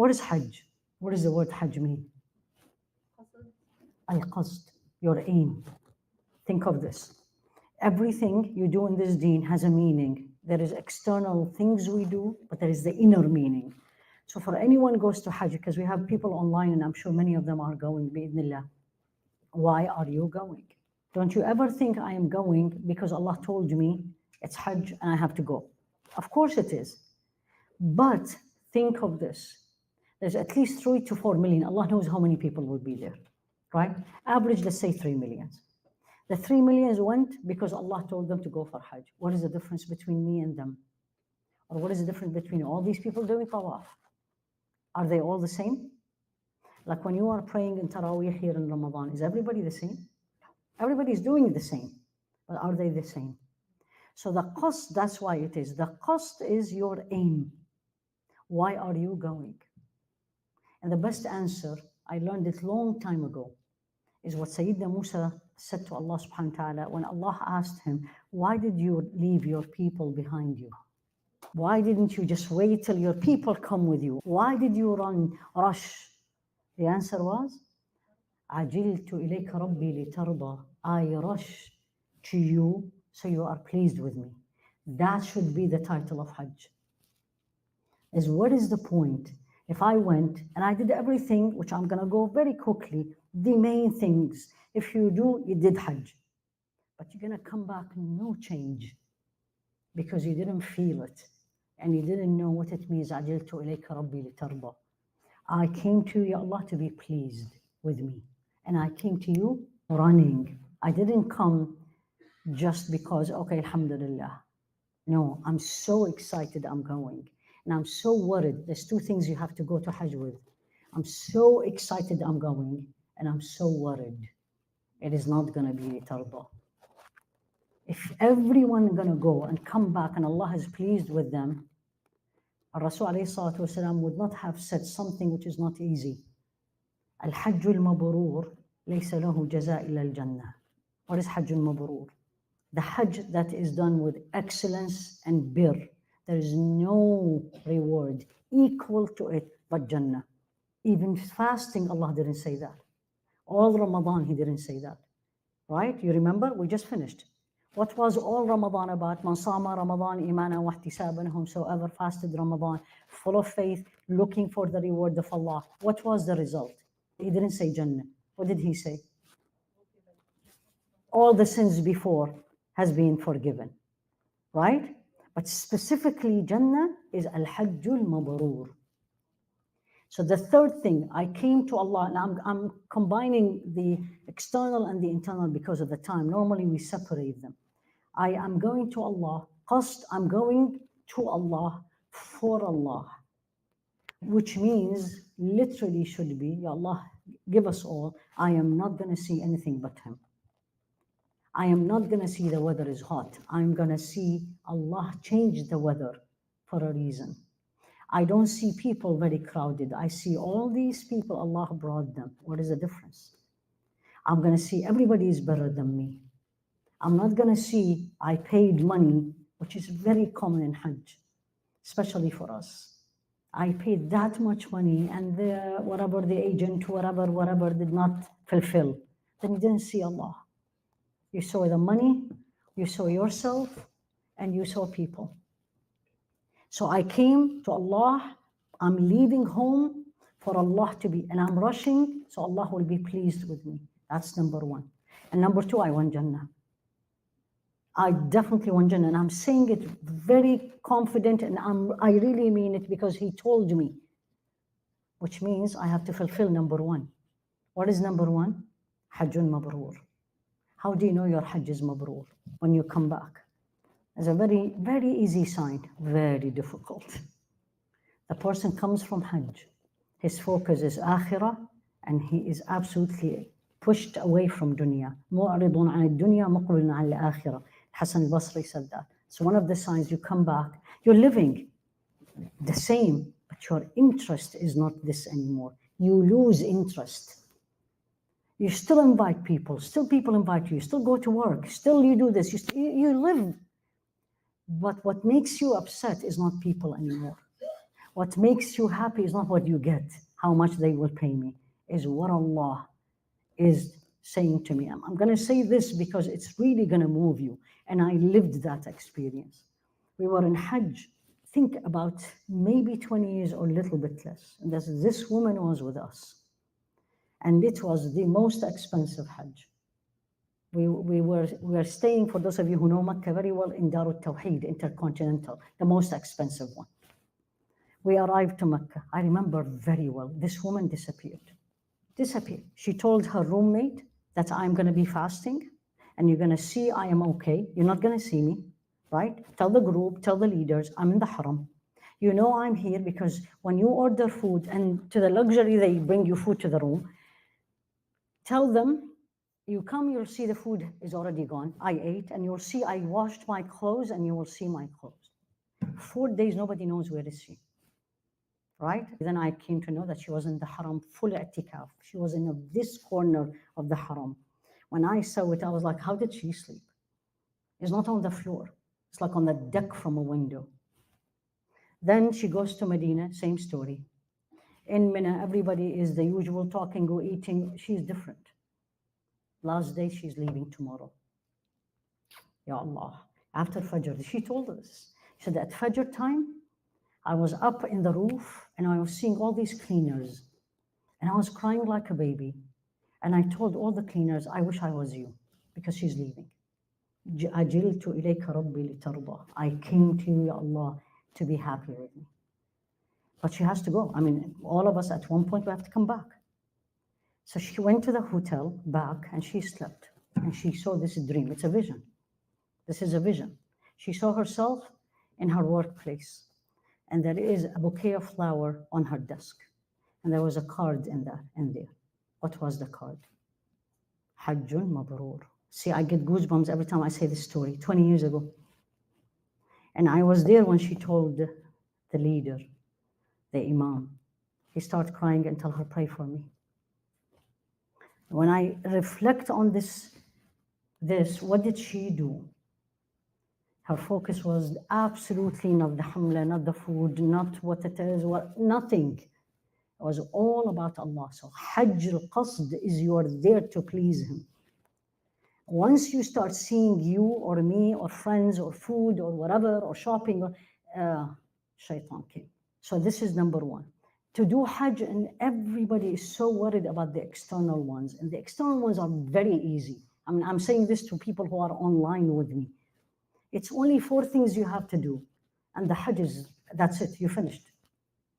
What is Hajj? What does the word Hajj mean? Al-qasd, your aim. Think of this. Everything you do in this deen has a meaning. There is external things we do, but there is the inner meaning. So for anyone who goes to Hajj, because we have people online and I'm sure many of them are going, bi'idhnillah. Why are you going? Don't you ever think I am going because Allah told me it's Hajj and I have to go? Of course it is. But think of this. There's at least 3 to 4 million. Allah knows how many people will be there, right? Average, let's say 3 million. The 3 million went because Allah told them to go for Hajj. What is the difference between me and them? Or what is the difference between all these people doing tawaf? Are they all the same? Like when you are praying in Taraweeh here in Ramadan, is everybody the same? Everybody is doing the same, but are they the same? So the qasd, that's why it is. The qasd is your aim. Why are you going? And the best answer, I learned it long time ago, is what Sayyidina Musa said to Allah subhanahu wa ta'ala when Allah asked him, why did you leave your people behind you? Why didn't you just wait till your people come with you? Why did you rush? The answer was, عَجِلْتُ إِلَيْكَ رَبِّي لِتَرْضَى. I rush to you so you are pleased with me. That should be the title of Hajj. Is what is the point? If I went and I did everything, which I'm going to go very quickly, the main things, if you do, you did Hajj. But you're going to come back no change because you didn't feel it and you didn't know what it means. عَجِلْتُ إِلَيْكَ رَبِّي لِتَرْضَى. I came to you, Allah, to be pleased with me. And I came to you running. I didn't come just because, okay, alhamdulillah. No, I'm so excited I'm going. And I'm so worried. There's 2 things you have to go to Hajj with. I'm so excited I'm going, and I'm so worried. It is not going to be tarda. If everyone is going to go and come back and Allah is pleased with them, Rasul alayhi salatu wasalam would not have said something which is not easy. Al-Hajj al-Mabrur laysa lahu jaza illa al-Jannah. What is Hajj al-Mabrur? The Hajj that is done with excellence and birr. There is no reward equal to it but Jannah. Even fasting, Allah didn't say that. All Ramadan, He didn't say that. Right? You remember? We just finished. What was all Ramadan about? Man sama Ramadan imana wa ihtisaban, whomsoever fasted Ramadan, full of faith, looking for the reward of Allah. What was the result? He didn't say Jannah. What did He say? All the sins before has been forgiven. Right? But specifically, Jannah is Al-Hajjul Mabrur. So the third thing, I came to Allah, and I'm combining the external and the internal because of the time. Normally we separate them. I am going to Allah, qasd, I'm going to Allah for Allah, which means literally should be, Ya Allah, give us all, I am not going to see anything but Him. I am not going to see the weather is hot. I'm going to see Allah change the weather for a reason. I don't see people very crowded. I see all these people, Allah brought them. What is the difference? I'm going to see everybody is better than me. I'm not going to see I paid money, which is very common in Hajj, especially for us. I paid that much money and whatever the agent, whatever did not fulfill. Then you didn't see Allah. You saw the money, you saw yourself, and you saw people. So I came to Allah, I'm leaving home for Allah to be, and I'm rushing, so Allah will be pleased with me. That's number 1. And number 2, I want Jannah. I definitely want Jannah, and I'm saying it very confident, and I really mean it because He told me, which means I have to fulfill number 1. What is number 1? Hajjun Mabrur. How do you know your Hajj is Mabrur? When you come back. It's a very, very easy sign, very difficult. The person comes from Hajj. His focus is Akhirah, and he is absolutely pushed away from dunya. مُعْرِضٌ عَنِ الدُّنْيَا مُقْبِلٌ عَلَى الْآخِرَةِ. Hassan al-Basri said that. So one of the signs you come back, you're living the same, but your interest is not this anymore. You lose interest. You still invite people, still people invite you, still go to work, still you do this, you live. But what makes you upset is not people anymore. What makes you happy is not what you get, how much they will pay me, is what Allah is saying to me. I'm going to say this because it's really going to move you. And I lived that experience. We were in Hajj, think about maybe 20 years or a little bit less. And this woman was with us. And it was the most expensive Hajj. We were staying, for those of you who know Mecca very well, in Darut Tawheed, Intercontinental, the most expensive one. We arrived to Mecca. I remember very well, this woman disappeared. She told her roommate that I'm going to be fasting and you're going to see I am okay. You're not going to see me, right? Tell the group, tell the leaders, I'm in the haram. You know I'm here because when you order food and to the luxury, they bring you food to the room. Tell them, you come, you'll see the food is already gone. I ate and you'll see I washed my clothes and you will see my clothes. 4 days, nobody knows where is she. Right? Then I came to know that she was in the haram, full i'tikaf. She was in this corner of the haram. When I saw it, I was like, how did she sleep? It's not on the floor. It's like on the deck from a window. Then she goes to Medina, same story. In Mina, everybody is the usual talking or eating. She's different. Last day, she's leaving tomorrow. Ya Allah. After Fajr, she told us. She said, at Fajr time, I was up in the roof and I was seeing all these cleaners and I was crying like a baby. And I told all the cleaners, I wish I was you because she's leaving. عَجِلْتُ إِلَيْكَ رَبِّي لِتَرْضَى. I came to you, Ya Allah, to be happy with me. But she has to go. I mean, all of us at one point, we have to come back. So she went to the hotel back and she slept and she saw this dream. It's a vision. This is a vision. She saw herself in her workplace. And there is a bouquet of flower on her desk. And there was a card in there. What was the card? Hajjun Mabrur. See, I get goosebumps every time I say this story, 20 years ago. And I was there when she told the leader, the imam. He started crying and tell her, pray for me. When I reflect on this, what did she do? Her focus was absolutely not the hamla, not the food, not what it is, nothing. It was all about Allah. So Hajj al-qasd is you are there to please Him. Once you start seeing you or me or friends or food or whatever or shopping, shaitan came. So this is number one. To do Hajj, and everybody is so worried about the external ones. And the external ones are very easy. I mean, I'm saying this to people who are online with me. It's only 4 things you have to do. And the Hajj is, that's it, you finished.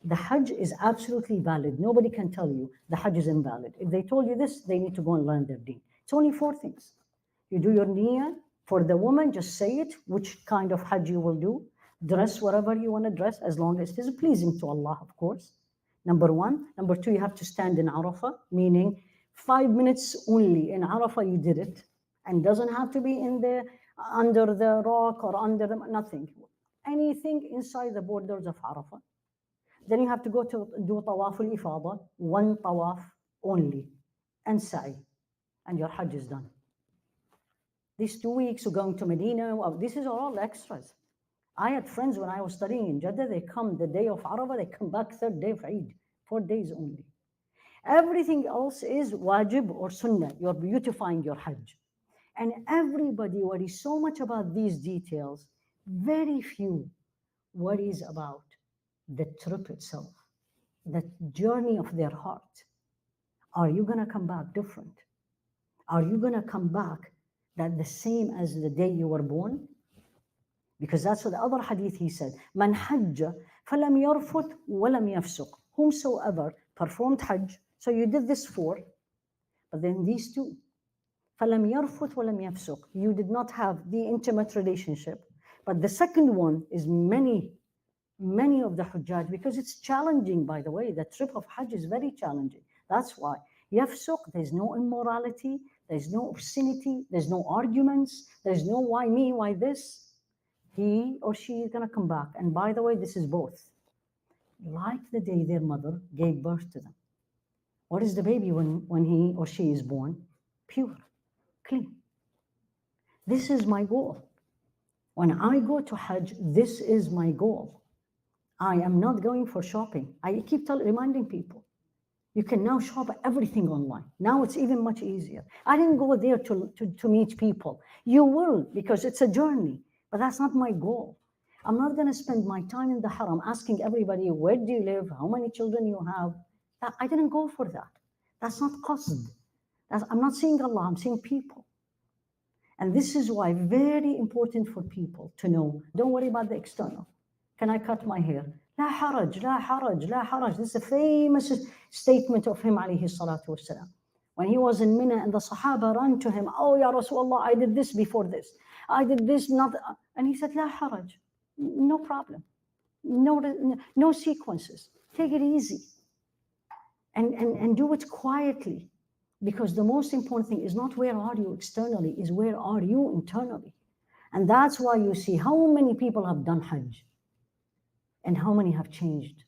The Hajj is absolutely valid. Nobody can tell you the Hajj is invalid. If they told you this, they need to go and learn their deen. It's only 4 things. You do your niyyah. For the woman, just say it, which kind of Hajj you will do. Dress whatever you want to dress, as long as it is pleasing to Allah, of course. Number 1. Number 2, you have to stand in Arafah, meaning 5 minutes only in Arafah you did it. And doesn't have to be in the under the rock or under the, nothing. Anything inside the borders of Arafah. Then you have to go to do Tawaf al-Ifada, 1 Tawaf only, and Sa'i, and your Hajj is done. These 2 weeks of going to Medina, well, this is all extras. I had friends when I was studying in Jeddah, they come the day of Arafah, they come back 3rd day of Eid, 4 days only. Everything else is wajib or sunnah, you're beautifying your Hajj. And everybody worries so much about these details, very few worries about the trip itself, the journey of their heart. Are you going to come back different? Are you going to come back that the same as the day you were born? Because that's what the other hadith he said, Man hajja falam yarfuth walam yafsuq. Whomsoever performed Hajj, so you did this 4, but then these 2, فَلَمْ يَرْفُثْ وَلَمْ يَفْسُقْ. You did not have the intimate relationship. But the second one is many of the Hujjaj, because it's challenging, by the way. The trip of Hajj is very challenging. That's why. Yafsuq, there's no immorality, there's no obscenity, there's no arguments, there's no why me, why this. He or she is going to come back. And by the way, this is both. Like the day their mother gave birth to them. What is the baby when he or she is born? Pure. Clean. This is my goal. When I go to Hajj, this is my goal. I am not going for shopping. I keep reminding people, you can now shop everything online. Now it's even much easier. I didn't go there to meet people. You will, because it's a journey, but that's not my goal. I'm not going to spend my time in the haram asking everybody, where do you live? How many children you have? I didn't go for that. That's not qasd. I'm not seeing Allah, I'm seeing people. And this is why very important for people to know, don't worry about the external. Can I cut my hair? لا حرج, لا حرج, لا حرج. This is a famous statement of him, alayhi salatu wasalam. When he was in Mina and the Sahaba ran to him, oh, Ya Rasulullah, I did this before this. I did this, not. And he said, لا حرج, no problem. No sequences. Take it easy. And do it quietly. Because the most important thing is not where are you externally, is where are you internally. And that's why you see how many people have done Hajj and how many have changed.